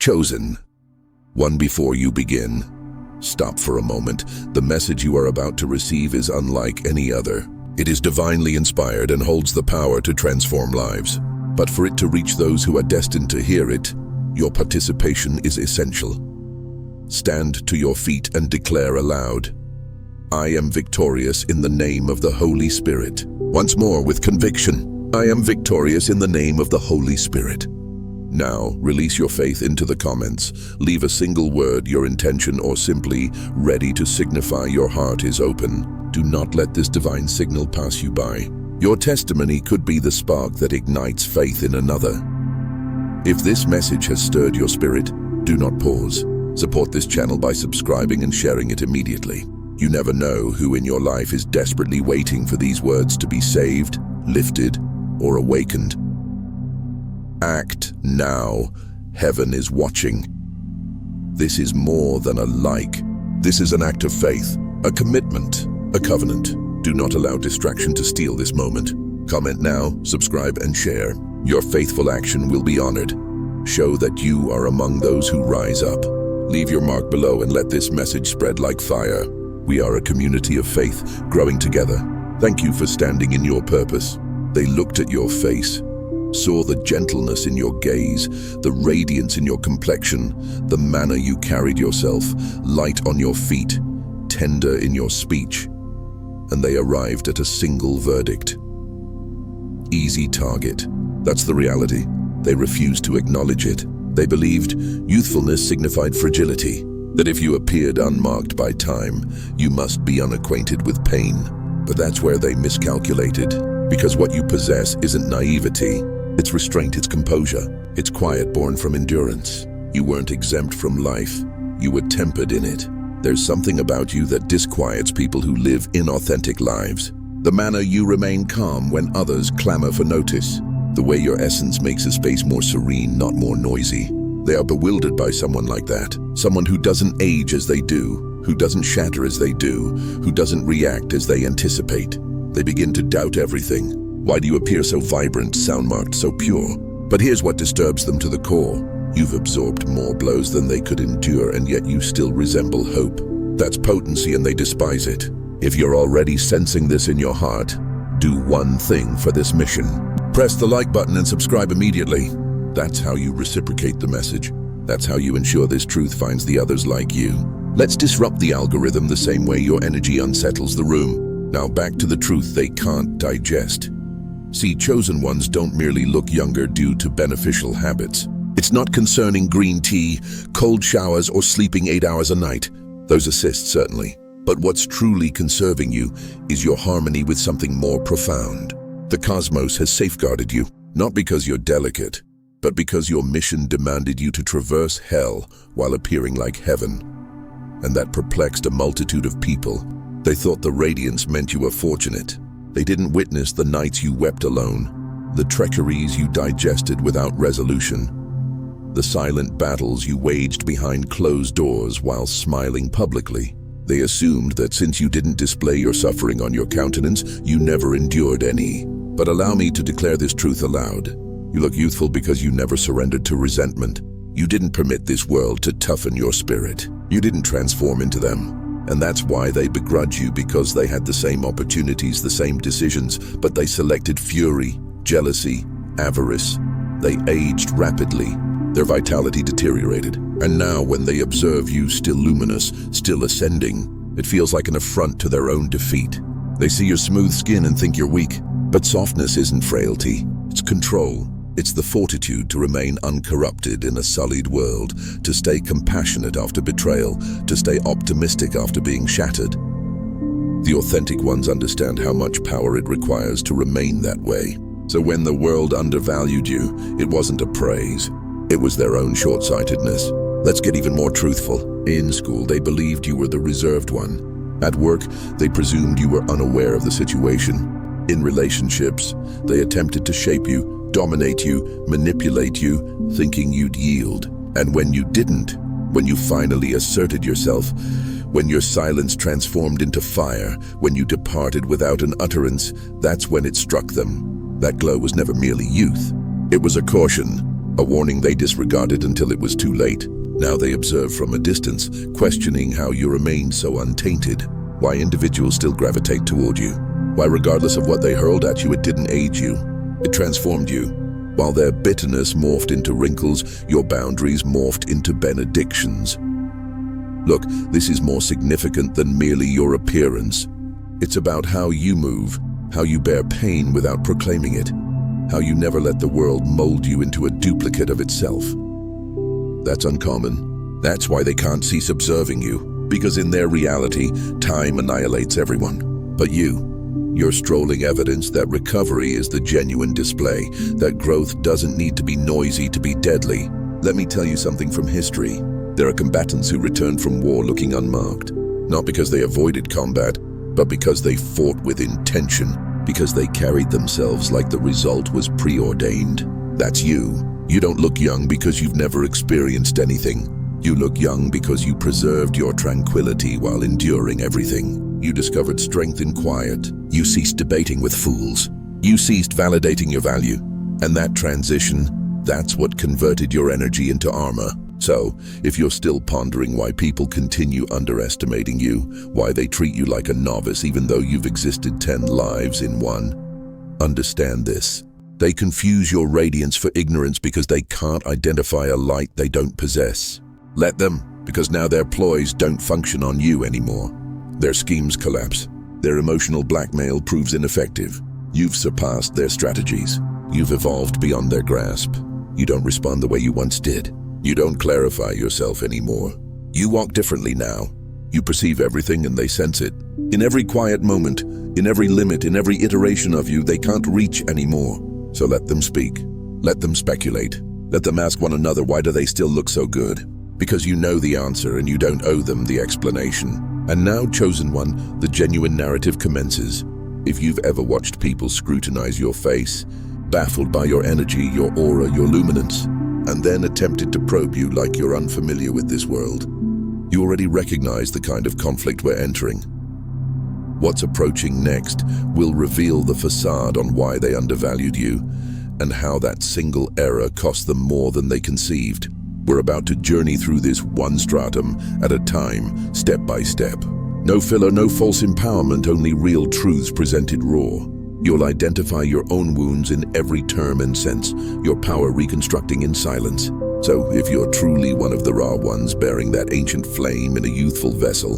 Chosen. One before you begin. Stop for a moment. The message you are about to receive is unlike any other. It is divinely inspired and holds the power to transform lives. But for it to reach those who are destined to hear it, your participation is essential. Stand to your feet and declare aloud, I am victorious in the name of the Holy Spirit. Once more with conviction, I am victorious in the name of the Holy Spirit. Now, release your faith into the comments. Leave a single word, your intention, or simply ready to signify your heart is open. Do not let this divine signal pass you by. Your testimony could be the spark that ignites faith in another. If this message has stirred your spirit, do not pause. Support this channel by subscribing and sharing it immediately. You never know who in your life is desperately waiting for these words to be saved, lifted, or awakened. Act now. Heaven is watching. This is more than a like. This is an act of faith, a commitment, a covenant. Do not allow distraction to steal this moment. Comment now, subscribe, and share. Your faithful action will be honored. Show that you are among those who rise up. Leave your mark below and let this message spread like fire. We are a community of faith, growing together. Thank you for standing in your purpose. They looked at your face, saw the gentleness in your gaze, the radiance in your complexion, the manner you carried yourself, light on your feet, tender in your speech, and they arrived at a single verdict. Easy target. That's the reality. They refused to acknowledge it. They believed youthfulness signified fragility, that if you appeared unmarked by time, you must be unacquainted with pain. But that's where they miscalculated, because what you possess isn't naivety. It's restraint, it's composure, it's quiet born from endurance. You weren't exempt from life, you were tempered in it. There's something about you that disquiets people who live inauthentic lives. The manner you remain calm when others clamor for notice. The way your essence makes a space more serene, not more noisy. They are bewildered by someone like that. Someone who doesn't age as they do, who doesn't shatter as they do, who doesn't react as they anticipate. They begin to doubt everything. Why do you appear so vibrant, sound-marked, so pure? But here's what disturbs them to the core. You've absorbed more blows than they could endure, and yet you still resemble hope. That's potency, and they despise it. If you're already sensing this in your heart, do one thing for this mission. Press the like button and subscribe immediately. That's how you reciprocate the message. That's how you ensure this truth finds the others like you. Let's disrupt the algorithm the same way your energy unsettles the room. Now back to the truth they can't digest. See, chosen ones don't merely look younger due to beneficial habits. It's not concerning green tea, cold showers, or sleeping 8 hours a night. Those assist, certainly. But what's truly conserving you is your harmony with something more profound. The cosmos has safeguarded you, not because you're delicate, but because your mission demanded you to traverse hell while appearing like heaven. And that perplexed a multitude of people. They thought the radiance meant you were fortunate. They didn't witness the nights you wept alone, the treacheries you digested without resolution, the silent battles you waged behind closed doors while smiling publicly. They assumed that since you didn't display your suffering on your countenance, you never endured any. But allow me to declare this truth aloud. You look youthful because you never surrendered to resentment. You didn't permit this world to toughen your spirit. You didn't transform into them. And that's why they begrudge you, because they had the same opportunities, the same decisions, but they selected fury, jealousy, avarice. They aged rapidly. Their vitality deteriorated. And now when they observe you still luminous, still ascending, it feels like an affront to their own defeat. They see your smooth skin and think you're weak. But softness isn't frailty, it's control. It's the fortitude to remain uncorrupted in a sullied world, to stay compassionate after betrayal, to stay optimistic after being shattered. The authentic ones understand how much power it requires to remain that way. So when the world undervalued you, it wasn't a praise. It was their own short-sightedness. Let's get even more truthful. In school, they believed you were the reserved one. At work, they presumed you were unaware of the situation. In relationships, they attempted to shape you, dominate you, manipulate you, thinking you'd yield. And when you didn't, when you finally asserted yourself, when your silence transformed into fire, when you departed without an utterance, that's when it struck them. That glow was never merely youth. It was a caution. A warning they disregarded until it was too late. Now they observe from a distance, questioning how you remain so untainted. Why individuals still gravitate toward you. Why regardless of what they hurled at you, it didn't age you. It transformed you. While their bitterness morphed into wrinkles, your boundaries morphed into benedictions. Look, this is more significant than merely your appearance. It's about how you move, how you bear pain without proclaiming it, how you never let the world mold you into a duplicate of itself. That's uncommon. That's why they can't cease observing you, because in their reality, time annihilates everyone. But you're strolling evidence that recovery is the genuine display, that growth doesn't need to be noisy to be deadly. Let me tell you something from history. There are combatants who return from war looking unmarked, not because they avoided combat, but because they fought with intention, because they carried themselves like the result was preordained. That's you. You don't look young because you've never experienced anything. You look young because you preserved your tranquility while enduring everything. You discovered strength in quiet. You ceased debating with fools. You ceased validating your value. And that transition, that's what converted your energy into armor. So, if you're still pondering why people continue underestimating you, why they treat you like a novice even though you've existed 10 lives in one, understand this. They confuse your radiance for ignorance because they can't identify a light they don't possess. Let them, because now their ploys don't function on you anymore. Their schemes collapse. Their emotional blackmail proves ineffective. You've surpassed their strategies. You've evolved beyond their grasp. You don't respond the way you once did. You don't clarify yourself anymore. You walk differently now. You perceive everything and they sense it. In every quiet moment, in every limit, in every iteration of you, they can't reach anymore. So let them speak. Let them speculate. Let them ask one another, why do they still look so good? Because you know the answer and you don't owe them the explanation. And now, chosen one, the genuine narrative commences. If you've ever watched people scrutinize your face, baffled by your energy, your aura, your luminance, and then attempted to probe you like you're unfamiliar with this world, you already recognize the kind of conflict we're entering. What's approaching next will reveal the facade on why they undervalued you and how that single error cost them more than they conceived. We're about to journey through this one stratum at a time, step by step. No filler, no false empowerment, only real truths presented raw. You'll identify your own wounds in every term and sense, your power reconstructing in silence. So, if you're truly one of the raw ones bearing that ancient flame in a youthful vessel,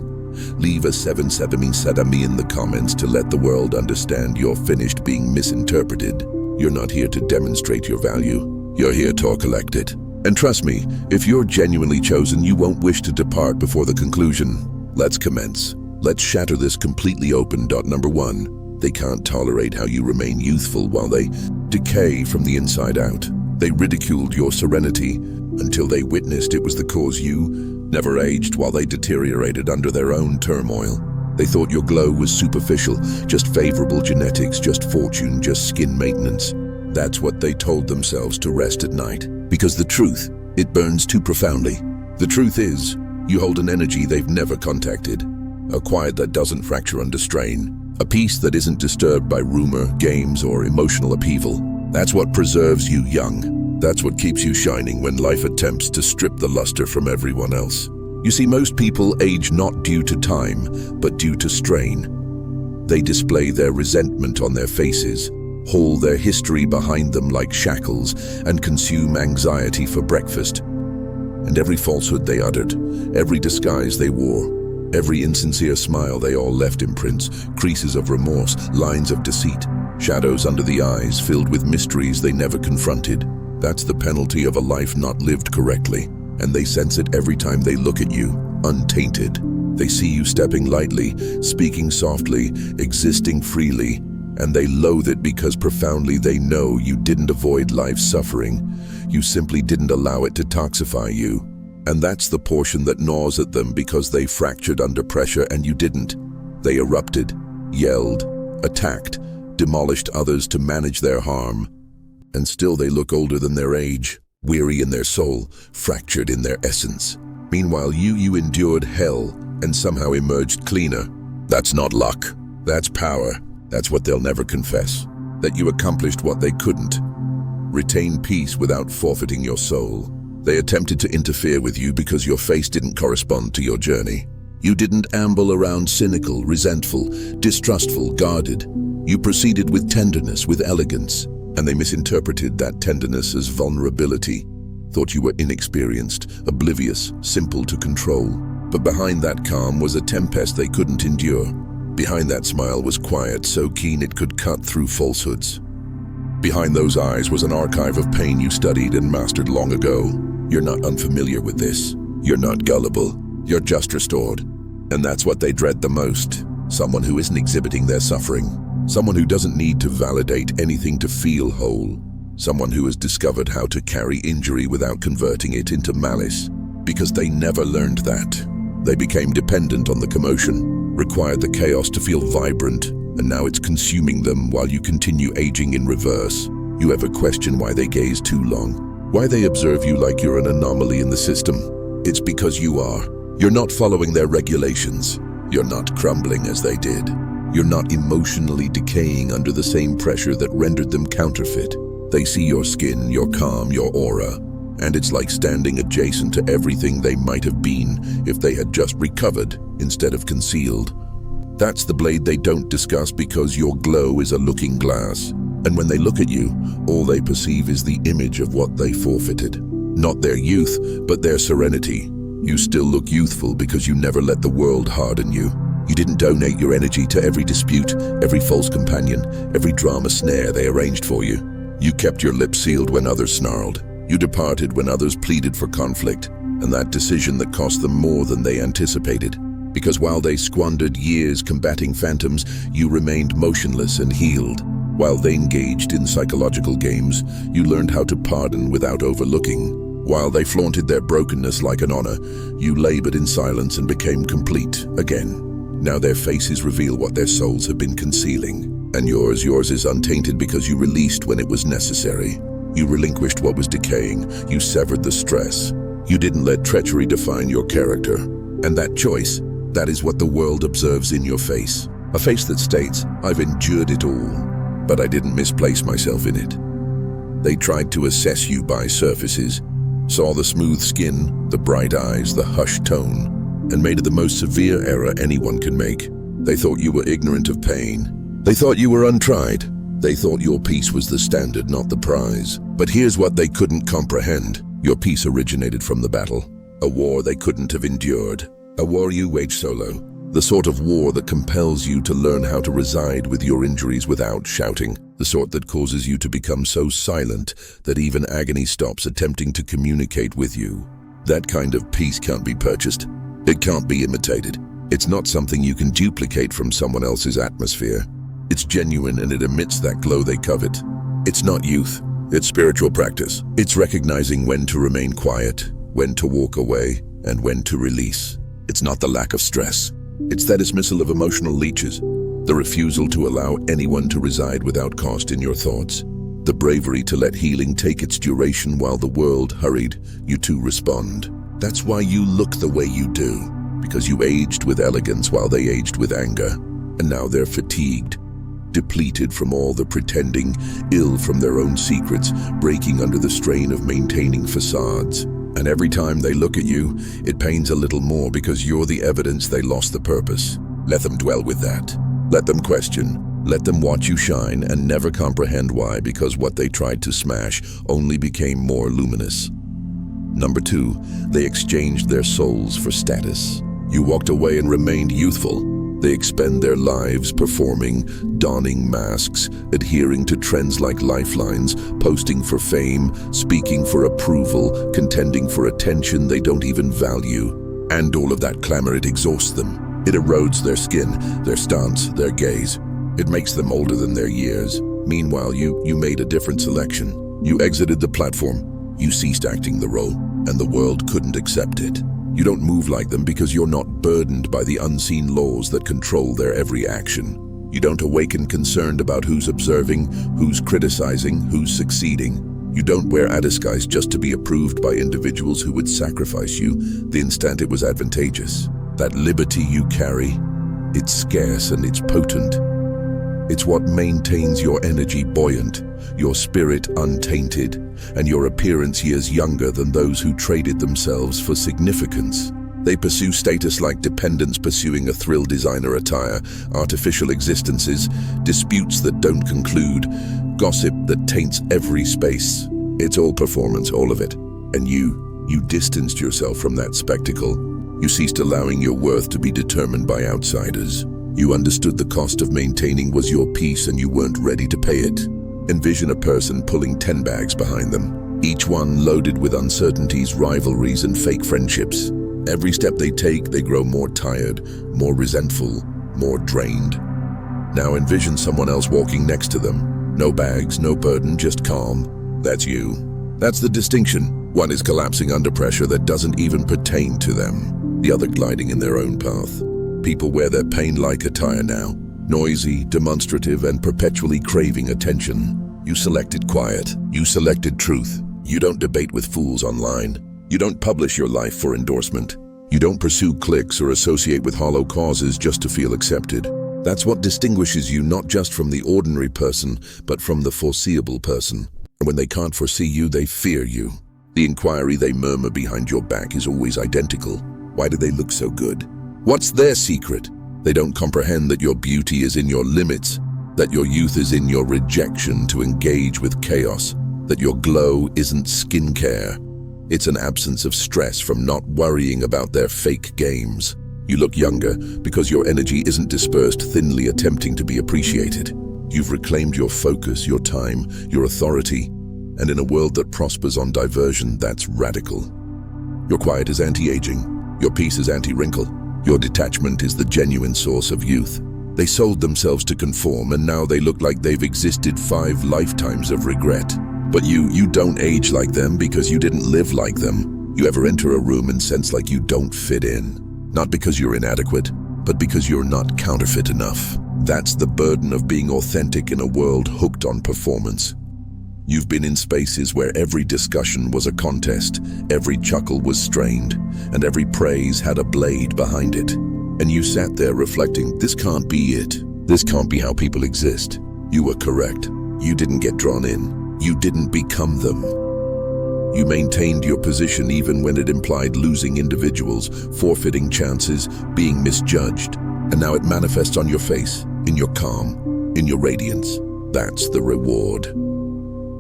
leave a 777 in the comments to let the world understand you're finished being misinterpreted. You're not here to demonstrate your value. You're here to collect it. And trust me, if you're genuinely chosen, you won't wish to depart before the conclusion. Let's commence. Let's shatter this completely open. Number 1. They can't tolerate how you remain youthful while they decay from the inside out. They ridiculed your serenity until they witnessed it was the cause you never aged while they deteriorated under their own turmoil. They thought your glow was superficial, just favorable genetics, just fortune, just skin maintenance. That's what they told themselves to rest at night. Because the truth, it burns too profoundly. The truth is, you hold an energy they've never contacted. A quiet that doesn't fracture under strain. A peace that isn't disturbed by rumor, games, or emotional upheaval. That's what preserves you young. That's what keeps you shining when life attempts to strip the luster from everyone else. You see, most people age not due to time, but due to strain. They display their resentment on their faces, haul their history behind them like shackles, and consume anxiety for breakfast. And every falsehood they uttered, every disguise they wore, every insincere smile they all left imprints, creases of remorse, lines of deceit, shadows under the eyes filled with mysteries they never confronted. That's the penalty of a life not lived correctly, and they sense it every time they look at you, untainted. They see you stepping lightly, speaking softly, existing freely, and they loathe it because profoundly they know you didn't avoid life's suffering. You simply didn't allow it to toxify you. And that's the portion that gnaws at them because they fractured under pressure and you didn't. They erupted, yelled, attacked, demolished others to manage their harm. And still they look older than their age, weary in their soul, fractured in their essence. Meanwhile, you endured hell and somehow emerged cleaner. That's not luck. That's power. That's what they'll never confess. That you accomplished what they couldn't. retain peace without forfeiting your soul. They attempted to interfere with you because your face didn't correspond to your journey. You didn't amble around cynical, resentful, distrustful, guarded. You proceeded with tenderness, with elegance, and they misinterpreted that tenderness as vulnerability, thought you were inexperienced, oblivious, simple to control. But behind that calm was a tempest they couldn't endure. Behind that smile was quiet, so keen it could cut through falsehoods. Behind those eyes was an archive of pain you studied and mastered long ago. You're not unfamiliar with this. You're not gullible. You're just restored. And that's what they dread the most. Someone who isn't exhibiting their suffering. Someone who doesn't need to validate anything to feel whole. Someone who has discovered how to carry injury without converting it into malice. Because they never learned that. They became dependent on the commotion, required the chaos to feel vibrant, and now it's consuming them while you continue aging in reverse. You ever question why they gaze too long? Why they observe you like you're an anomaly in the system? It's because you are. You're not following their regulations. You're not crumbling as they did. You're not emotionally decaying under the same pressure that rendered them counterfeit. They see your skin, your calm, your aura, and it's like standing adjacent to everything they might have been if they had just recovered instead of concealed. That's the blade they don't discuss because your glow is a looking glass. And when they look at you, all they perceive is the image of what they forfeited. Not their youth, but their serenity. You still look youthful because you never let the world harden you. You didn't donate your energy to every dispute, every false companion, every drama snare they arranged for you. You kept your lips sealed when others snarled. You departed when others pleaded for conflict, and that decision that cost them more than they anticipated. Because while they squandered years combating phantoms, you remained motionless and healed. While they engaged in psychological games, you learned how to pardon without overlooking. While they flaunted their brokenness like an honor, you labored in silence and became complete again. Now their faces reveal what their souls have been concealing. And yours is untainted because you released when it was necessary. You relinquished what was decaying. You severed the stress. You didn't let treachery define your character. And that choice, that is what the world observes in your face. A face that states, I've endured it all, but I didn't misplace myself in it. They tried to assess you by surfaces, saw the smooth skin, the bright eyes, the hushed tone, and made it the most severe error anyone can make. They thought you were ignorant of pain. They thought you were untried. They thought your peace was the standard, not the prize. But here's what they couldn't comprehend. Your peace originated from the battle. A war they couldn't have endured. A war you waged solo. The sort of war that compels you to learn how to reside with your injuries without shouting. The sort that causes you to become so silent that even agony stops attempting to communicate with you. That kind of peace can't be purchased. It can't be imitated. It's not something you can duplicate from someone else's atmosphere. It's genuine and it emits that glow they covet. It's not youth. It's spiritual practice. It's recognizing when to remain quiet, when to walk away, and when to release. It's not the lack of stress. It's that dismissal of emotional leeches, the refusal to allow anyone to reside without cost in your thoughts, the bravery to let healing take its duration while the world hurried you to respond. That's why you look the way you do, because you aged with elegance while they aged with anger, and now they're fatigued, depleted from all the pretending, ill from their own secrets, breaking under the strain of maintaining facades. And every time they look at you, it pains a little more because you're the evidence they lost the purpose. Let them dwell with that. Let them question. Let them watch you shine and never comprehend why, because what they tried to smash only became more luminous. Number 2, they exchanged their souls for status. You walked away and remained youthful. They expend their lives performing, donning masks, adhering to trends like lifelines, posting for fame, speaking for approval, contending for attention they don't even value. And all of that clamor, it exhausts them. It erodes their skin, their stance, their gaze. It makes them older than their years. Meanwhile, you made a different selection. You exited the platform. You ceased acting the role, and the world couldn't accept it. You don't move like them because you're not burdened by the unseen laws that control their every action. You don't awaken concerned about who's observing, who's criticizing, who's succeeding. You don't wear a disguise just to be approved by individuals who would sacrifice you the instant it was advantageous. That liberty you carry, it's scarce and it's potent. It's what maintains your energy buoyant, your spirit untainted, and your appearance years younger than those who traded themselves for significance. They pursue status like dependents pursuing a thrill designer attire, artificial existences, disputes that don't conclude, gossip that taints every space. It's all performance, all of it. And you distanced yourself from that spectacle. You ceased allowing your worth to be determined by outsiders. You understood the cost of maintaining was your peace and you weren't ready to pay it. Envision a person pulling 10 bags behind them, each one loaded with uncertainties, rivalries, and fake friendships. Every step they take, they grow more tired, more resentful, more drained. Now envision someone else walking next to them. No bags, no burden, just calm. That's you. That's the distinction. One is collapsing under pressure that doesn't even pertain to them. The other gliding in their own path. People wear their pain-like attire now. Noisy, demonstrative, and perpetually craving attention. You selected quiet. You selected truth. You don't debate with fools online. You don't publish your life for endorsement. You don't pursue clicks or associate with hollow causes just to feel accepted. That's what distinguishes you not just from the ordinary person, but from the foreseeable person. And when they can't foresee you, they fear you. The inquiry they murmur behind your back is always identical. Why do they look so good? What's their secret? They don't comprehend that your beauty is in your limits, that your youth is in your rejection to engage with chaos, that your glow isn't skincare. It's an absence of stress from not worrying about their fake games. You look younger because your energy isn't dispersed thinly attempting to be appreciated. You've reclaimed your focus, your time, your authority, and in a world that prospers on diversion, that's radical. Your quiet is anti-aging. Your peace is anti-wrinkle. Your detachment is the genuine source of youth. They sold themselves to conform, and now they look like they've existed 5 lifetimes of regret. But you don't age like them because you didn't live like them. You ever enter a room and sense like you don't fit in. Not because you're inadequate, but because you're not counterfeit enough. That's the burden of being authentic in a world hooked on performance. You've been in spaces where every discussion was a contest, every chuckle was strained, and every praise had a blade behind it. And you sat there reflecting, this can't be it. This can't be how people exist. You were correct. You didn't get drawn in. You didn't become them. You maintained your position even when it implied losing individuals, forfeiting chances, being misjudged. And now it manifests on your face, in your calm, in your radiance. That's the reward.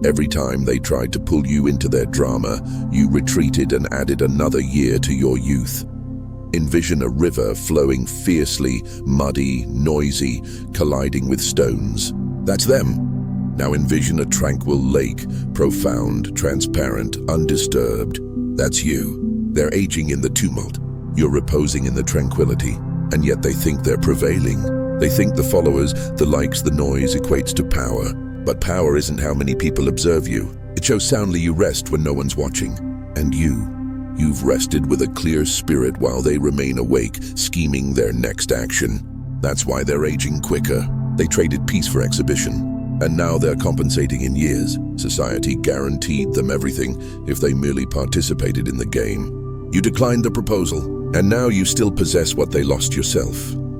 Every time they tried to pull you into their drama, you retreated and added another year to your youth. Envision a river flowing fiercely, muddy, noisy, colliding with stones. That's them. Now envision a tranquil lake, profound, transparent, undisturbed. That's you. They're aging in the tumult. You're reposing in the tranquility, and yet they think they're prevailing. They think the followers, the likes, the noise equates to power. But power isn't how many people observe you. It shows soundly you rest when no one's watching. And you've rested with a clear spirit while they remain awake, scheming their next action. That's why they're aging quicker. They traded peace for exhibition. And now they're compensating in years. Society guaranteed them everything if they merely participated in the game. You declined the proposal, and now you still possess what they lost yourself.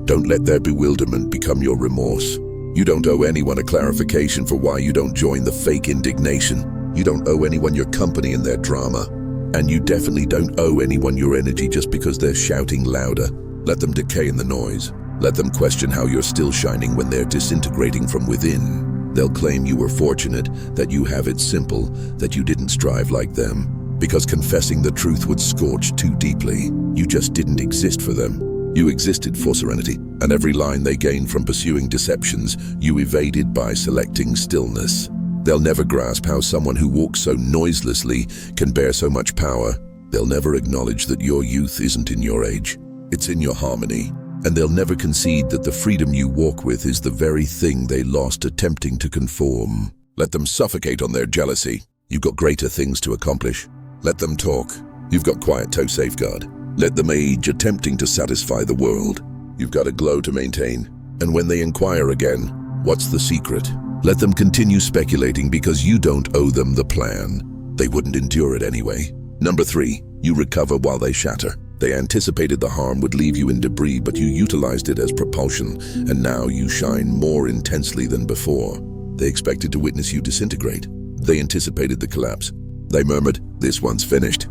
Don't let their bewilderment become your remorse. You don't owe anyone a clarification for why you don't join the fake indignation. You don't owe anyone your company in their drama. And you definitely don't owe anyone your energy just because they're shouting louder. Let them decay in the noise. Let them question how you're still shining when they're disintegrating from within. They'll claim you were fortunate, that you have it simple, that you didn't strive like them. Because confessing the truth would scorch too deeply. You just didn't exist for them. You existed for serenity, and every line they gained from pursuing deceptions, you evaded by selecting stillness. They'll never grasp how someone who walks so noiselessly can bear so much power. They'll never acknowledge that your youth isn't in your age. It's in your harmony. And they'll never concede that the freedom you walk with is the very thing they lost attempting to conform. Let them suffocate on their jealousy. You've got greater things to accomplish. Let them talk. You've got quiet to safeguard. Let them age attempting to satisfy the world. You've got a glow to maintain. And when they inquire again, what's the secret? Let them continue speculating because you don't owe them the plan. They wouldn't endure it anyway. Number 3, you recover while they shatter. They anticipated the harm would leave you in debris, but you utilized it as propulsion, and now you shine more intensely than before. They expected to witness you disintegrate. They anticipated the collapse. They murmured, "This one's finished."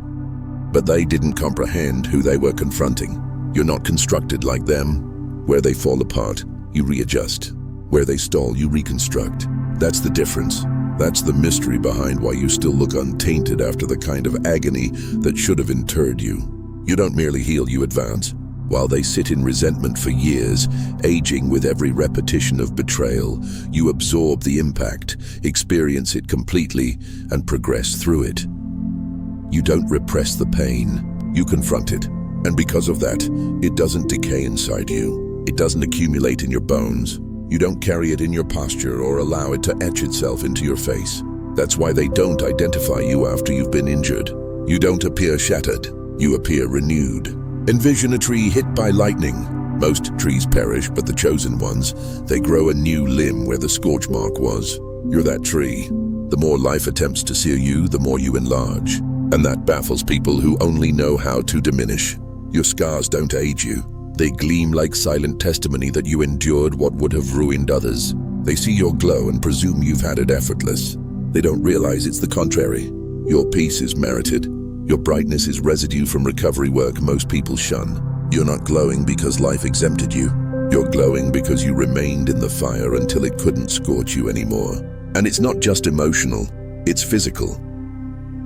But they didn't comprehend who they were confronting. You're not constructed like them. Where they fall apart, you readjust. Where they stall, you reconstruct. That's the difference. That's the mystery behind why you still look untainted after the kind of agony that should have interred you. You don't merely heal, you advance. While they sit in resentment for years, aging with every repetition of betrayal, you absorb the impact, experience it completely, and progress through it. You don't repress the pain, you confront it. And because of that, it doesn't decay inside you. It doesn't accumulate in your bones. You don't carry it in your posture or allow it to etch itself into your face. That's why they don't identify you after you've been injured. You don't appear shattered, you appear renewed. Envision a tree hit by lightning. Most trees perish, but the chosen ones, they grow a new limb where the scorch mark was. You're that tree. The more life attempts to sear you, the more you enlarge. And that baffles people who only know how to diminish. Your scars don't age you. They gleam like silent testimony that you endured what would have ruined others. They see your glow and presume you've had it effortless. They don't realize it's the contrary. Your peace is merited. Your brightness is residue from recovery work most people shun. You're not glowing because life exempted you. You're glowing because you remained in the fire until it couldn't scorch you anymore. And it's not just emotional, it's physical.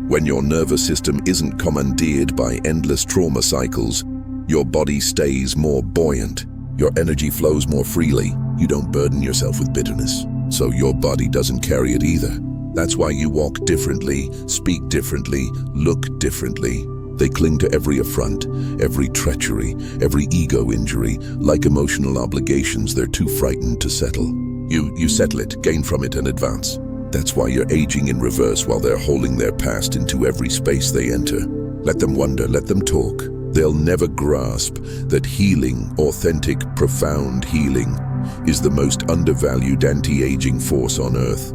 When your nervous system isn't commandeered by endless trauma cycles, your body stays more buoyant. Your energy flows more freely. You don't burden yourself with bitterness, so your body doesn't carry it either. That's why you walk differently, speak differently, look differently. They cling to every affront, every treachery, every ego injury. Like emotional obligations, they're too frightened to settle. You settle it, gain from it, and advance. That's why you're aging in reverse while they're holding their past into every space they enter. Let them wonder, let them talk. They'll never grasp that healing, authentic, profound healing, is the most undervalued anti-aging force on earth.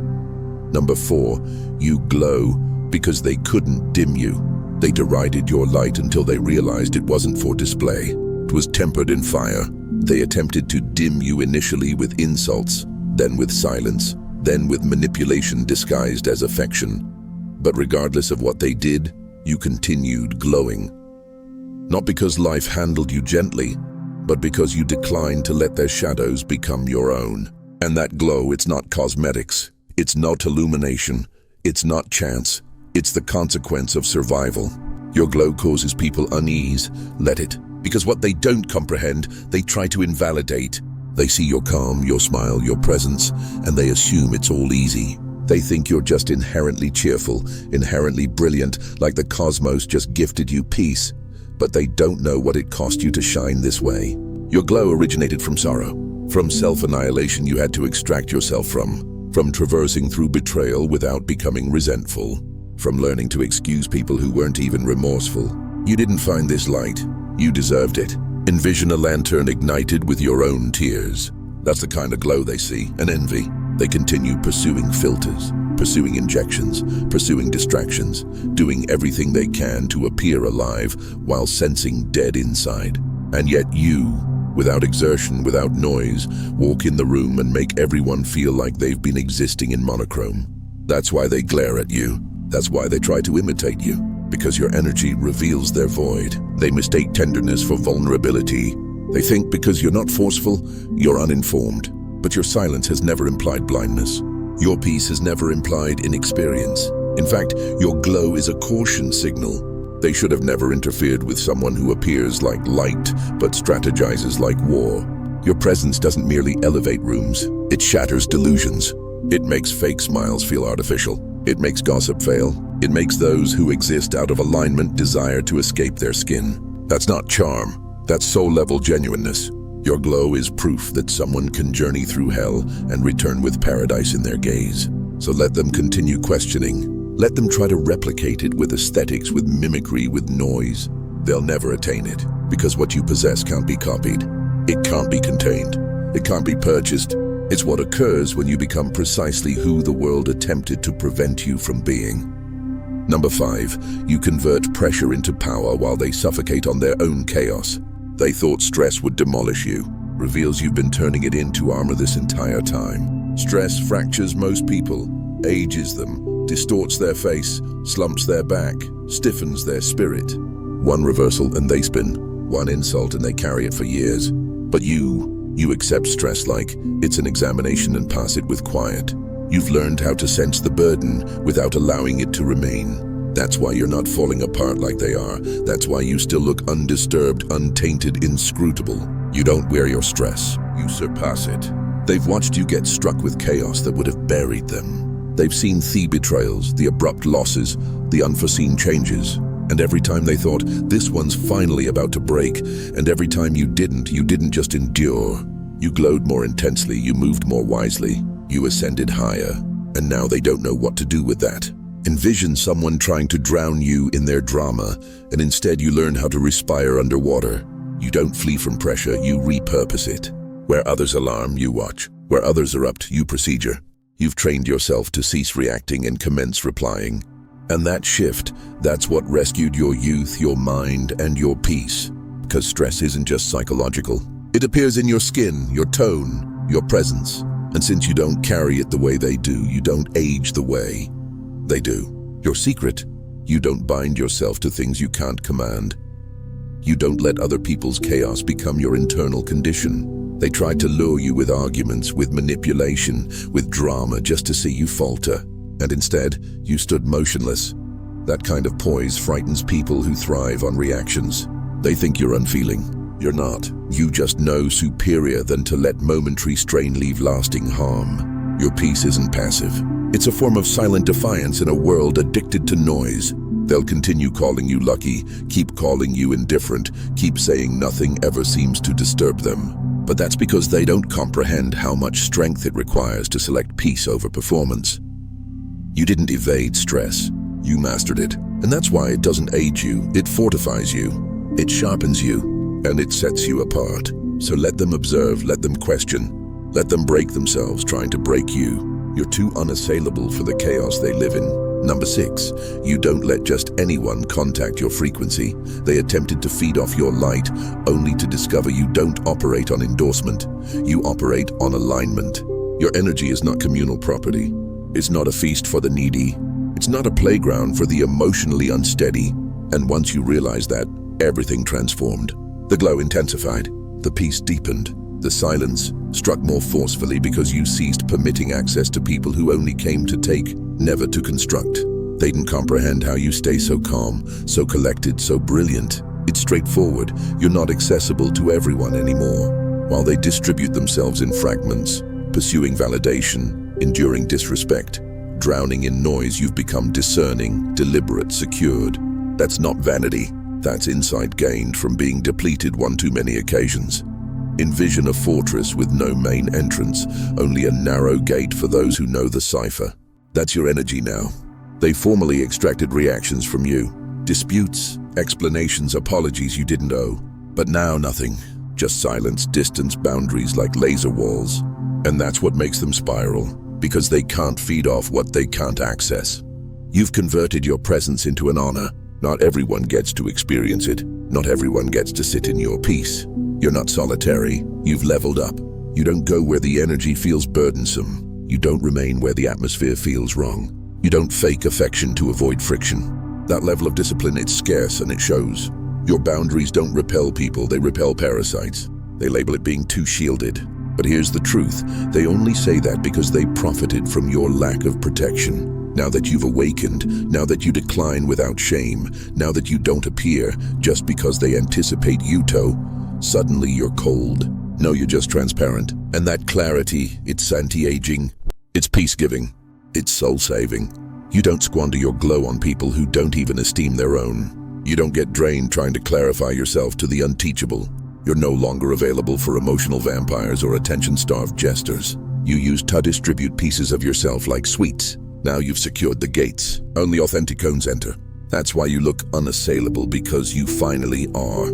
Number 4, you glow because they couldn't dim you. They derided your light until they realized it wasn't for display. It was tempered in fire. They attempted to dim you initially with insults, then with silence, then with manipulation disguised as affection. But regardless of what they did, you continued glowing. Not because life handled you gently, but because you declined to let their shadows become your own. And that glow, it's not cosmetics. It's not illumination. It's not chance. It's the consequence of survival. Your glow causes people unease. Let it. Because what they don't comprehend, they try to invalidate. They see your calm, your smile, your presence, and they assume it's all easy. They think you're just inherently cheerful, inherently brilliant, like the cosmos just gifted you peace. But they don't know what it cost you to shine this way. Your glow originated from sorrow, from self-annihilation you had to extract yourself from traversing through betrayal without becoming resentful, from learning to excuse people who weren't even remorseful. You didn't find this light. You deserved it. Envision a lantern ignited with your own tears. That's the kind of glow they see, and envy. They continue pursuing filters, pursuing injections, pursuing distractions, doing everything they can to appear alive while sensing dead inside. And yet you, without exertion, without noise, walk in the room and make everyone feel like they've been existing in monochrome. That's why they glare at you. That's why they try to imitate you. Because your energy reveals their void. They mistake tenderness for vulnerability. They think because you're not forceful, you're uninformed. But your silence has never implied blindness. Your peace has never implied inexperience. In fact, your glow is a caution signal. They should have never interfered with someone who appears like light, but strategizes like war. Your presence doesn't merely elevate rooms, it shatters delusions. It makes fake smiles feel artificial. It makes gossip fail. It makes those who exist out of alignment desire to escape their skin. That's not charm, that's soul-level genuineness. Your glow is proof that someone can journey through hell and return with paradise in their gaze. So let them continue questioning. Let them try to replicate it with aesthetics, with mimicry, with noise. They'll never attain it, because what you possess can't be copied. It can't be contained. It can't be purchased. It's what occurs when you become precisely who the world attempted to prevent you from being. Number 5, you convert pressure into power while they suffocate on their own chaos. They thought stress would demolish you. Reveals you've been turning it into armor this entire time. Stress fractures most people, ages them, distorts their face, slumps their back, stiffens their spirit. One reversal and they spin. One insult and they carry it for years. But you accept stress like it's an examination and pass it with quiet. You've learned how to sense the burden without allowing it to remain. That's why you're not falling apart like they are. That's why you still look undisturbed, untainted, inscrutable. You don't wear your stress, you surpass it. They've watched you get struck with chaos that would have buried them. They've seen the betrayals, the abrupt losses, the unforeseen changes. And every time they thought, this one's finally about to break, and every time you didn't just endure. You glowed more intensely, you moved more wisely, you ascended higher, and now they don't know what to do with that. Envision someone trying to drown you in their drama, and instead you learn how to respire underwater. You don't flee from pressure, you repurpose it. Where others alarm, you watch. Where others erupt, you procedure. You've trained yourself to cease reacting and commence replying. And that shift, that's what rescued your youth, your mind, and your peace. Because stress isn't just psychological. It appears in your skin, your tone, your presence. And since you don't carry it the way they do, you don't age the way they do. Your secret, you don't bind yourself to things you can't command. You don't let other people's chaos become your internal condition. They tried to lure you with arguments, with manipulation, with drama just to see you falter. And instead, you stood motionless. That kind of poise frightens people who thrive on reactions. They think you're unfeeling. You're not. You just know superior than to let momentary strain leave lasting harm. Your peace isn't passive. It's a form of silent defiance in a world addicted to noise. They'll continue calling you lucky, keep calling you indifferent, keep saying nothing ever seems to disturb them. But that's because they don't comprehend how much strength it requires to select peace over performance. You didn't evade stress, you mastered it. And that's why it doesn't age you, it fortifies you, it sharpens you, and it sets you apart. So let them observe, let them question, let them break themselves trying to break you. You're too unassailable for the chaos they live in. Number 6, you don't let just anyone contact your frequency. They attempted to feed off your light, only to discover you don't operate on endorsement. You operate on alignment. Your energy is not communal property. It's not a feast for the needy. It's not a playground for the emotionally unsteady. And once you realize that, everything transformed. The glow intensified. The peace deepened. The silence struck more forcefully because you ceased permitting access to people who only came to take, never to construct. They didn't comprehend how you stay so calm, so collected, so brilliant. It's straightforward. You're not accessible to everyone anymore. While they distribute themselves in fragments, pursuing validation, enduring disrespect, drowning in noise, you've become discerning, deliberate, secured. That's not vanity. That's insight gained from being depleted one too many occasions. Envision a fortress with no main entrance, only a narrow gate for those who know the cipher. That's your energy now. They formally extracted reactions from you. Disputes, explanations, apologies you didn't owe. But now nothing. Just silence, distance, boundaries like laser walls. And that's what makes them spiral, because they can't feed off what they can't access. You've converted your presence into an honor. Not everyone gets to experience it. Not everyone gets to sit in your peace. You're not solitary. You've leveled up. You don't go where the energy feels burdensome. You don't remain where the atmosphere feels wrong. You don't fake affection to avoid friction. That level of discipline, it's scarce and it shows. Your boundaries don't repel people, they repel parasites. They label it being too shielded. But here's the truth. They only say that because they profited from your lack of protection. Now that you've awakened, now that you decline without shame, now that you don't appear just because they anticipate suddenly you're cold. No, you're just transparent. And that clarity, it's anti-aging, it's peace-giving, it's soul-saving. You don't squander your glow on people who don't even esteem their own. You don't get drained trying to clarify yourself to the unteachable. You're no longer available for emotional vampires or attention-starved jesters. You used to distribute pieces of yourself like sweets. Now you've secured the gates. Only authentic cones enter. That's why you look unassailable, because you finally are.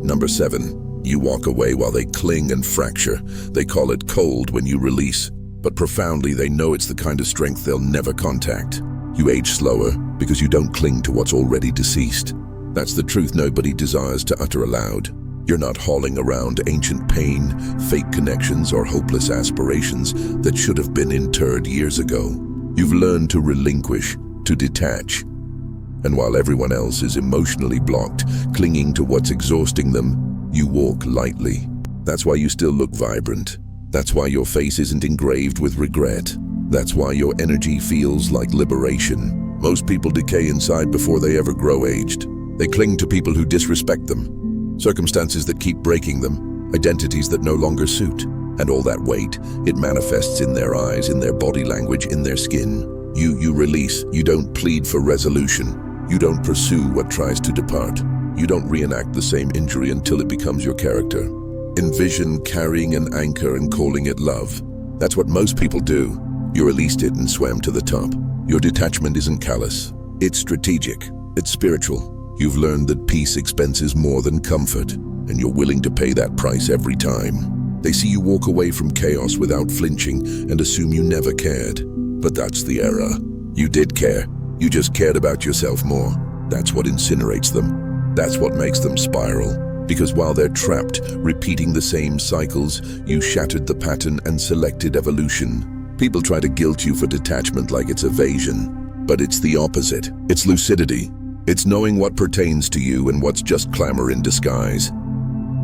Number 7, you walk away while they cling and fracture. They call it cold when you release, but profoundly they know it's the kind of strength they'll never contact. You age slower because you don't cling to what's already deceased. That's the truth nobody desires to utter aloud. You're not hauling around ancient pain, fake connections, or hopeless aspirations that should have been interred years ago. You've learned to relinquish, to detach. And while everyone else is emotionally blocked, clinging to what's exhausting them, you walk lightly. That's why you still look vibrant. That's why your face isn't engraved with regret. That's why your energy feels like liberation. Most people decay inside before they ever grow aged. They cling to people who disrespect them, circumstances that keep breaking them, identities that no longer suit. And all that weight, it manifests in their eyes, in their body language, in their skin. You release. You don't plead for resolution. You don't pursue what tries to depart. You don't reenact the same injury until it becomes your character. Envision carrying an anchor and calling it love. That's what most people do. You released it and swam to the top. Your detachment isn't callous. It's strategic. It's spiritual. You've learned that peace expenses more than comfort, and you're willing to pay that price every time. They see you walk away from chaos without flinching and assume you never cared. But that's the error. You did care. You just cared about yourself more. That's what incinerates them. That's what makes them spiral. Because while they're trapped, repeating the same cycles, you shattered the pattern and selected evolution. People try to guilt you for detachment like it's evasion. But it's the opposite. It's lucidity. It's knowing what pertains to you and what's just clamor in disguise.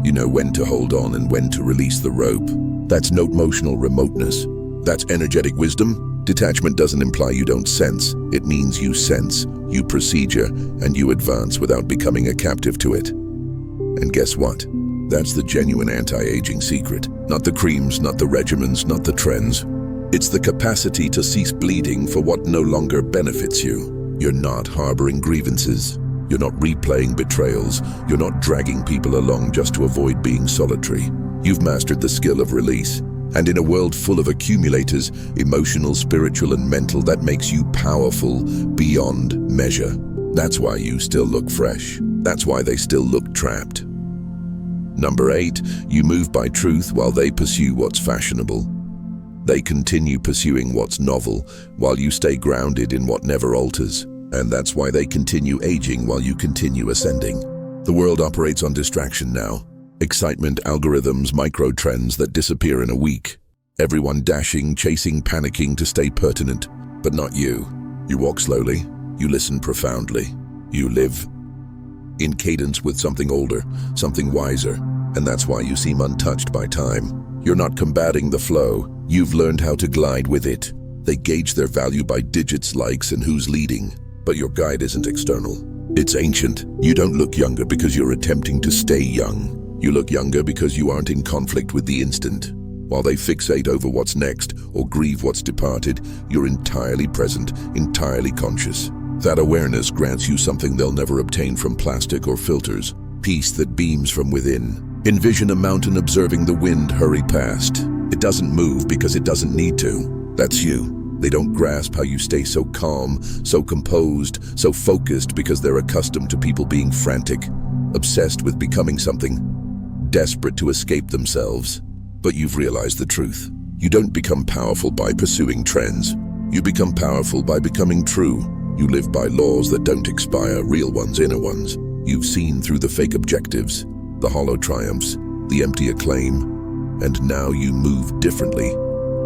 You know when to hold on and when to release the rope. That's no emotional remoteness. That's energetic wisdom. Detachment doesn't imply you don't sense. It means you sense, you procedure, and you advance without becoming a captive to it. And guess what? That's the genuine anti-aging secret. Not the creams, not the regimens, not the trends. It's the capacity to cease bleeding for what no longer benefits you. You're not harboring grievances. You're not replaying betrayals. You're not dragging people along just to avoid being solitary. You've mastered the skill of release. And in a world full of accumulators, emotional, spiritual, and mental, that makes you powerful beyond measure. That's why you still look fresh. That's why they still look trapped. Number 8, you move by truth while they pursue what's fashionable. They continue pursuing what's novel while you stay grounded in what never alters. And that's why they continue aging while you continue ascending. The world operates on distraction now. Excitement, algorithms, micro-trends that disappear in a week. Everyone dashing, chasing, panicking to stay pertinent. But not you. You walk slowly. You listen profoundly. You live in cadence with something older, something wiser. And that's why you seem untouched by time. You're not combating the flow. You've learned how to glide with it. They gauge their value by digits, likes, and who's leading. But your guide isn't external. It's ancient. You don't look younger because you're attempting to stay young. You look younger because you aren't in conflict with the instant. While they fixate over what's next or grieve what's departed, you're entirely present, entirely conscious. That awareness grants you something they'll never obtain from plastic or filters. Peace that beams from within. Envision a mountain observing the wind hurry past. It doesn't move because it doesn't need to. That's you. They don't grasp how you stay so calm, so composed, so focused because they're accustomed to people being frantic, obsessed with becoming something, desperate to escape themselves. But you've realized the truth. You don't become powerful by pursuing trends. You become powerful by becoming true. You live by laws that don't expire, real ones, inner ones. You've seen through the fake objectives, the hollow triumphs, the empty acclaim, and now you move differently.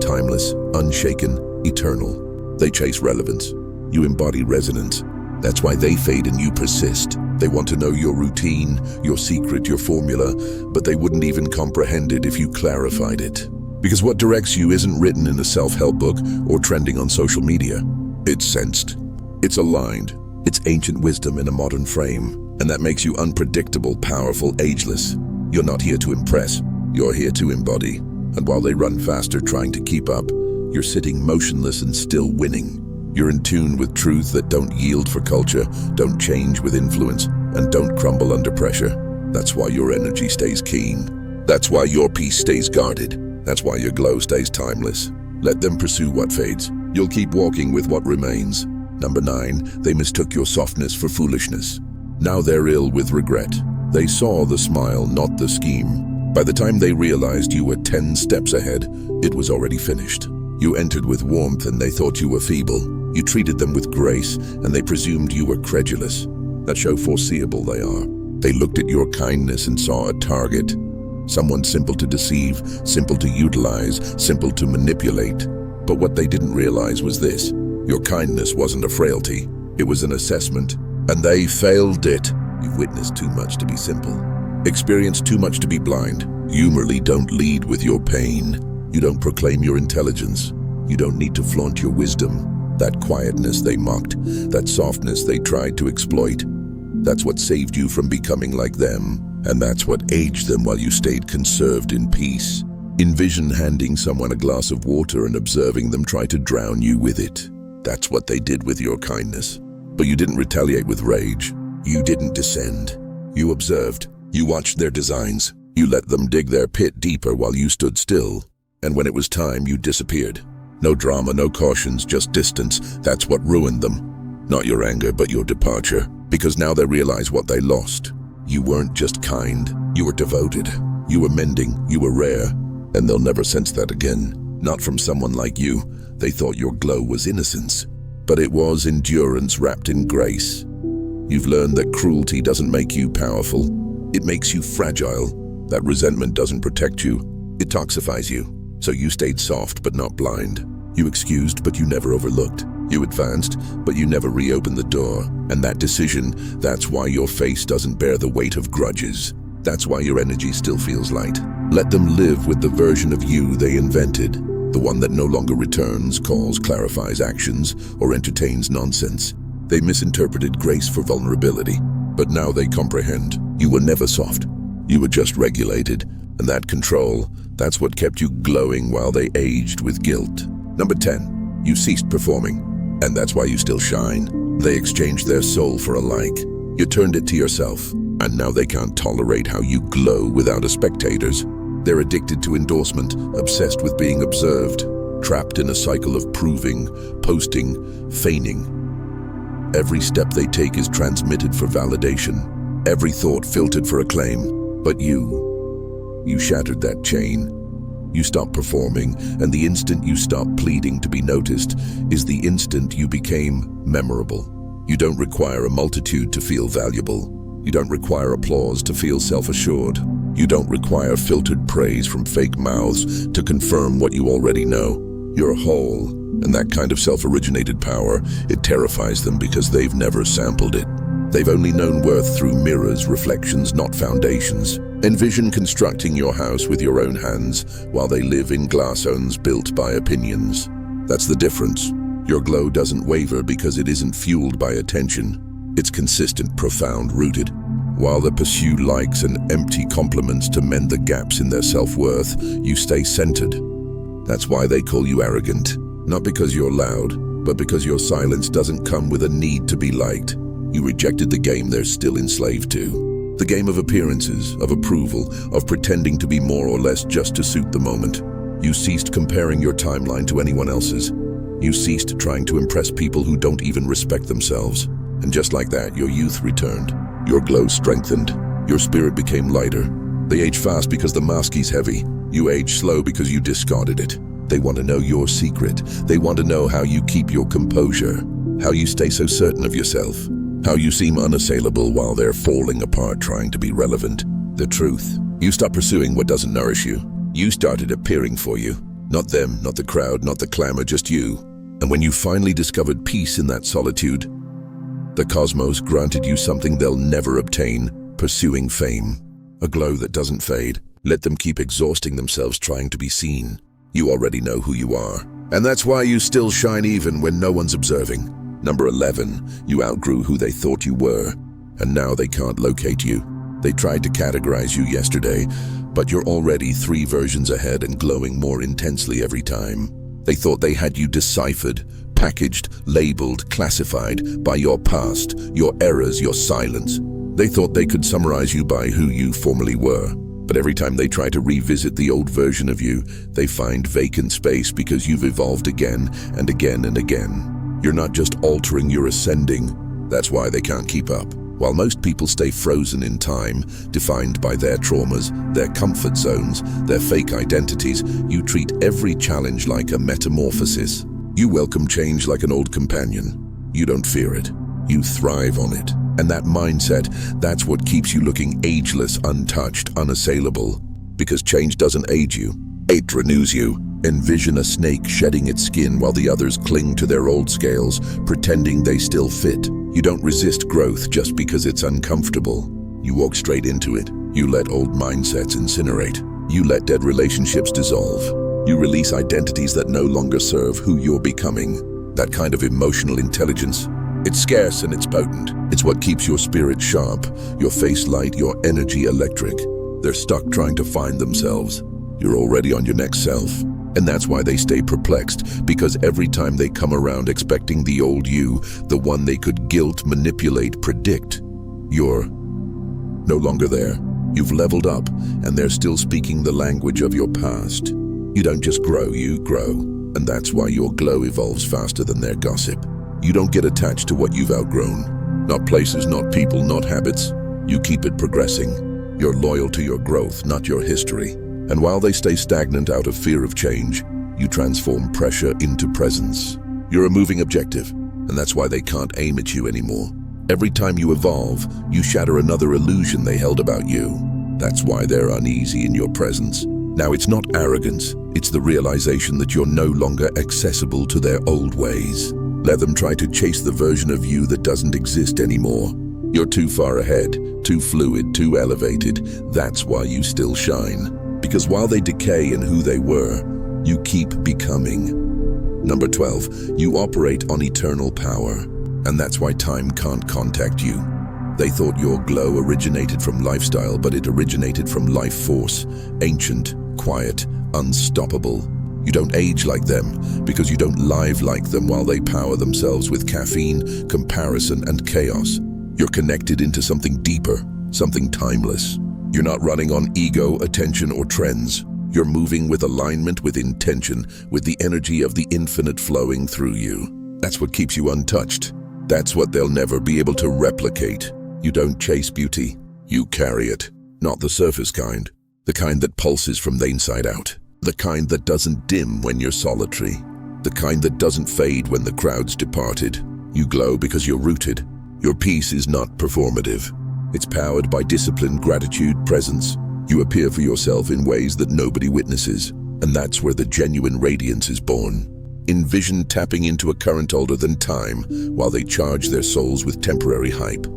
Timeless, unshaken, eternal. They chase relevance. You embody resonance. That's why they fade and you persist. They want to know your routine, your secret, your formula, but they wouldn't even comprehend it if you clarified it. Because what directs you isn't written in a self-help book or trending on social media. It's sensed. It's aligned. It's ancient wisdom in a modern frame. And that makes you unpredictable, powerful, ageless. You're not here to impress. You're here to embody. And while they run faster trying to keep up, you're sitting motionless and still winning. You're in tune with truth that don't yield for culture, don't change with influence, and don't crumble under pressure. That's why your energy stays keen. That's why your peace stays guarded. That's why your glow stays timeless. Let them pursue what fades. You'll keep walking with what remains. Number 9, they mistook your softness for foolishness. Now they're ill with regret. They saw the smile, not the scheme. By the time they realized you were 10 steps ahead, it was already finished. You entered with warmth and they thought you were feeble. You treated them with grace, and they presumed you were credulous. That's how foreseeable they are. They looked at your kindness and saw a target. Someone simple to deceive, simple to utilize, simple to manipulate. But what they didn't realize was this: your kindness wasn't a frailty, it was an assessment, and they failed it. You've witnessed too much to be simple, experienced too much to be blind. You merely don't lead with your pain. You don't proclaim your intelligence. You don't need to flaunt your wisdom. That quietness they mocked, that softness they tried to exploit, that's what saved you from becoming like them, and that's what aged them while you stayed conserved in peace. Envision handing someone a glass of water and observing them try to drown you with it. That's what they did with your kindness. But you didn't retaliate with rage. You didn't descend. You observed. You watched their designs. You let them dig their pit deeper while you stood still. And when it was time, you disappeared. No drama, no cautions, just distance. That's what ruined them. Not your anger, but your departure. Because now they realize what they lost. You weren't just kind. You were devoted. You were mending. You were rare. And they'll never sense that again. Not from someone like you. They thought your glow was innocence. But it was endurance wrapped in grace. You've learned that cruelty doesn't make you powerful. It makes you fragile. That resentment doesn't protect you. It toxifies you. So you stayed soft but not blind. You excused but you never overlooked. You advanced but you never reopened the door. And that decision, that's why your face doesn't bear the weight of grudges. That's why your energy still feels light. Let them live with the version of you they invented. The one that no longer returns, calls, clarifies actions, or entertains nonsense. They misinterpreted grace for vulnerability. But now they comprehend. You were never soft. You were just regulated. And that control, that's what kept you glowing while they aged with guilt. Number 10, you ceased performing. And that's why you still shine. They exchanged their soul for a like. You turned it to yourself. And now they can't tolerate how you glow without a spectators. They're addicted to endorsement, obsessed with being observed, trapped in a cycle of proving, posting, feigning. Every step they take is transmitted for validation. Every thought filtered for acclaim. But you shattered that chain. You stopped performing, and the instant you stopped pleading to be noticed is the instant you became memorable. You don't require a multitude to feel valuable. You don't require applause to feel self-assured. You don't require filtered praise from fake mouths to confirm what you already know. You're whole, and that kind of self-originated power, it terrifies them because they've never sampled it. They've only known worth through mirrors, reflections, not foundations. Envision constructing your house with your own hands while they live in glass homes built by opinions. That's the difference. Your glow doesn't waver because it isn't fueled by attention. It's consistent, profound, rooted. While they pursue likes and empty compliments to mend the gaps in their self-worth, you stay centered. That's why they call you arrogant. Not because you're loud, but because your silence doesn't come with a need to be liked. You rejected the game they're still enslaved to. The game of appearances, of approval, of pretending to be more or less just to suit the moment. You ceased comparing your timeline to anyone else's. You ceased trying to impress people who don't even respect themselves. And just like that, your youth returned. Your glow strengthened. Your spirit became lighter. They age fast because the mask is heavy. You age slow because you discarded it. They want to know your secret. They want to know how you keep your composure, how you stay so certain of yourself, how you seem unassailable while they're falling apart trying to be relevant. The truth. You stop pursuing what doesn't nourish you. You started appearing for you. Not them, not the crowd, not the clamor, just you. And when you finally discovered peace in that solitude, the cosmos granted you something they'll never obtain, pursuing fame. A glow that doesn't fade. Let them keep exhausting themselves trying to be seen. You already know who you are. And that's why you still shine even when no one's observing. Number 11, you outgrew who they thought you were, and now they can't locate you. They tried to categorize you yesterday, but you're already 3 versions ahead and glowing more intensely every time. They thought they had you deciphered, packaged, labeled, classified by your past, your errors, your silence. They thought they could summarize you by who you formerly were. But every time they try to revisit the old version of you, they find vacant space because you've evolved again and again and again. You're not just altering, you're ascending. That's why they can't keep up. While most people stay frozen in time, defined by their traumas, their comfort zones, their fake identities, you treat every challenge like a metamorphosis. You welcome change like an old companion. You don't fear it. You thrive on it. And that mindset, that's what keeps you looking ageless, untouched, unassailable. Because change doesn't age you. It renews you. Envision a snake shedding its skin while the others cling to their old scales, pretending they still fit. You don't resist growth just because it's uncomfortable. You walk straight into it. You let old mindsets incinerate. You let dead relationships dissolve. You release identities that no longer serve who you're becoming. That kind of emotional intelligence, it's scarce and it's potent. It's what keeps your spirit sharp, your face light, your energy electric. They're stuck trying to find themselves. You're already on your next self. And that's why they stay perplexed, because every time they come around expecting the old you, the one they could guilt, manipulate, predict, you're no longer there. You've leveled up, and they're still speaking the language of your past. You don't just grow, you grow. And that's why your glow evolves faster than their gossip. You don't get attached to what you've outgrown. Not places, not people, not habits. You keep it progressing. You're loyal to your growth, not your history. And while they stay stagnant out of fear of change, you transform pressure into presence. You're a moving objective, and that's why they can't aim at you anymore. Every time you evolve, you shatter another illusion they held about you. That's why they're uneasy in your presence. Now, it's not arrogance, it's the realization that you're no longer accessible to their old ways. Let them try to chase the version of you that doesn't exist anymore. You're too far ahead, too fluid, too elevated. That's why you still shine. Because while they decay in who they were, you keep becoming. Number 12, you operate on eternal power. And that's why time can't contact you. They thought your glow originated from lifestyle, but it originated from life force. Ancient, quiet, unstoppable. You don't age like them because you don't live like them while they power themselves with caffeine, comparison, and chaos. You're connected into something deeper, something timeless. You're not running on ego, attention, or trends. You're moving with alignment, with intention, with the energy of the infinite flowing through you. That's what keeps you untouched. That's what they'll never be able to replicate. You don't chase beauty. You carry it. Not the surface kind. The kind that pulses from the inside out. The kind that doesn't dim when you're solitary. The kind that doesn't fade when the crowd's departed. You glow because you're rooted. Your peace is not performative. It's powered by discipline, gratitude, presence. You appear for yourself in ways that nobody witnesses, and that's where the genuine radiance is born. Envision tapping into a current older than time while they charge their souls with temporary hype.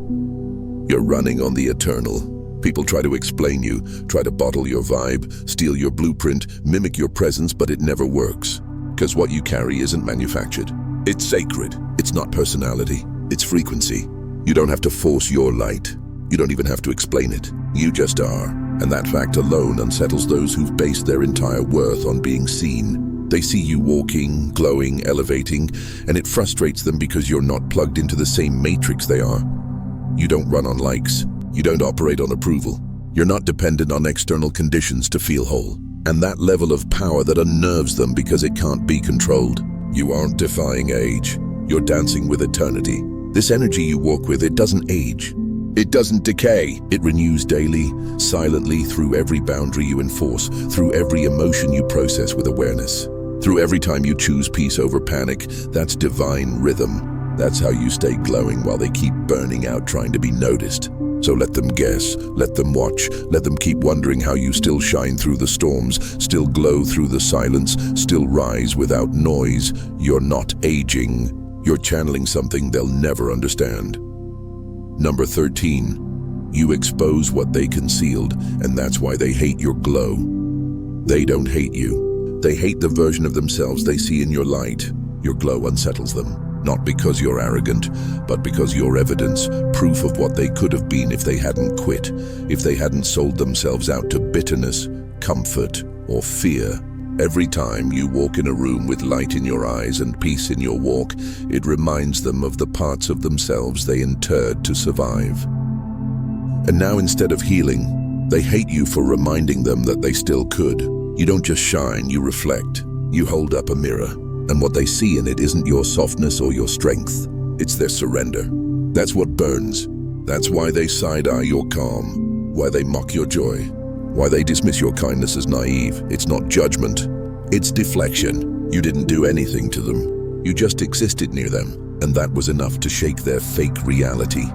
You're running on the eternal. People try to explain you, try to bottle your vibe, steal your blueprint, mimic your presence, but it never works. Because what you carry isn't manufactured. It's sacred. It's not personality. It's frequency. You don't have to force your light. You don't even have to explain it. You just are. And that fact alone unsettles those who've based their entire worth on being seen. They see you walking, glowing, elevating, and it frustrates them because you're not plugged into the same matrix they are. You don't run on likes. You don't operate on approval. You're not dependent on external conditions to feel whole. And that level of power that unnerves them because it can't be controlled. You aren't defying age. You're dancing with eternity. This energy you walk with, it doesn't age. It doesn't decay. It renews daily, silently, through every boundary you enforce, through every emotion you process with awareness, through every time you choose peace over panic. That's divine rhythm. That's how you stay glowing while they keep burning out trying to be noticed. So let them guess, let them watch, let them keep wondering how you still shine through the storms, still glow through the silence, still rise without noise. You're not aging. You're channeling something they'll never understand. Number 13, you expose what they concealed, and that's why they hate your glow. They don't hate you. They hate the version of themselves they see in your light. Your glow unsettles them, not because you're arrogant, but because you're evidence, proof of what they could have been if they hadn't quit, if they hadn't sold themselves out to bitterness, comfort, or fear. Every time you walk in a room with light in your eyes and peace in your walk, it reminds them of the parts of themselves they interred to survive. And now, instead of healing, they hate you for reminding them that they still could. You don't just shine, you reflect. You hold up a mirror, and what they see in it isn't your softness or your strength. It's their surrender. That's what burns. That's why they side-eye your calm, why they mock your joy, why they dismiss your kindness as naive. It's not judgment, it's deflection. You didn't do anything to them. You just existed near them, and that was enough to shake their fake reality.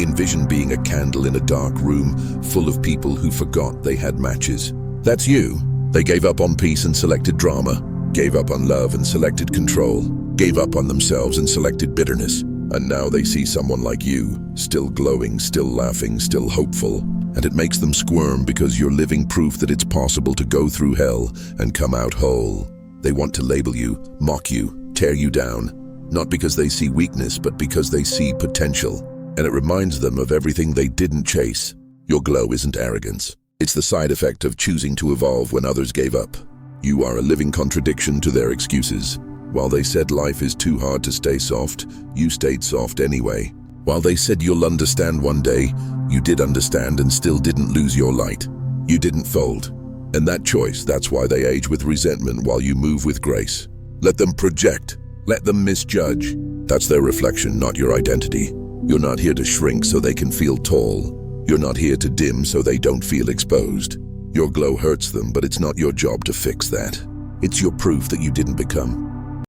Envision being a candle in a dark room full of people who forgot they had matches. That's you. They gave up on peace and selected drama, gave up on love and selected control, gave up on themselves and selected bitterness. And now they see someone like you, still glowing, still laughing, still hopeful. And it makes them squirm because you're living proof that it's possible to go through hell and come out whole. They want to label you, mock you, tear you down, not because they see weakness, but because they see potential. And it reminds them of everything they didn't chase. Your glow isn't arrogance. It's the side effect of choosing to evolve when others gave up. You are a living contradiction to their excuses. While they said life is too hard to stay soft, you stayed soft anyway. While they said you'll understand one day, you did understand and still didn't lose your light. You didn't fold. And that choice, that's why they age with resentment while you move with grace. Let them project. Let them misjudge. That's their reflection, not your identity. You're not here to shrink so they can feel tall. You're not here to dim so they don't feel exposed. Your glow hurts them, but it's not your job to fix that. It's your proof that you didn't become